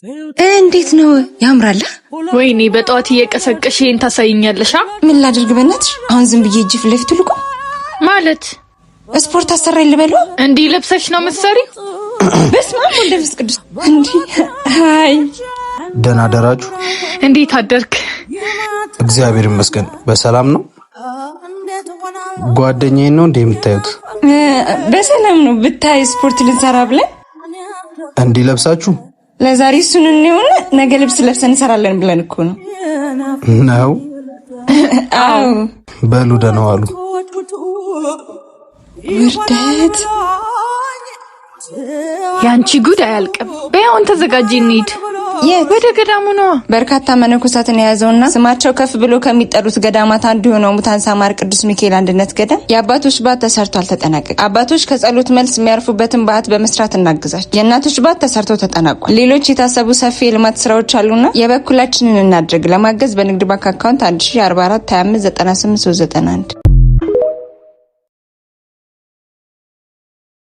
እንዴት ነው ያምራል? ወይኔ በጧት እየቀሰቀሽ ይሄን ታሳይኛለሽ? ምን ላድርግ በእናትሽ? አሁን ዝም ብዬ እጅ ፍለፊት ልቆ ማለት ስፖርት አሰራይ ልበሉ? እንዴ ለብሰሽ ነው መሰሪ? በስመ አብ ወወልድ ወመንፈስ ቅዱስ። እንዴ ሃይ ደህና አደራችሁ? እንዴት አደርክ? እግዚአብሔር ይመስገን በሰላም ነው። ጓደኛዬ ነው እንዴ የምታዩት? በሰላም ነው። ብታይ ስፖርት ልንሰራ ብለን እንዴ ለብሳችሁ ለዛሬ እሱን እንየውና ነገ ልብስ ለብሰን እንሰራለን ብለን እኮ ነው። አዎ በሉ ደህና ዋሉ። ውርደት ያንቺ ጉድ አያልቅም። በያውን ተዘጋጂ እንሂድ። ወደ ገዳሙ ነው። በርካታ መነኮሳትን የያዘውና ስማቸው ከፍ ብሎ ከሚጠሩት ገዳማት አንዱ የሆነው ሙታንሳ ማር ቅዱስ ሚካኤል አንድነት ገዳም የአባቶች ባት ተሰርቶ አልተጠናቀቀ። አባቶች ከጸሎት መልስ የሚያርፉበትን ባት በመስራት እናግዛቸው። የእናቶች ባት ተሰርቶ ተጠናቋል። ሌሎች የታሰቡ ሰፊ የልማት ስራዎች አሉና የበኩላችንን እናድርግ። ለማገዝ በንግድ ባንክ አካውንት 1044 25 98 391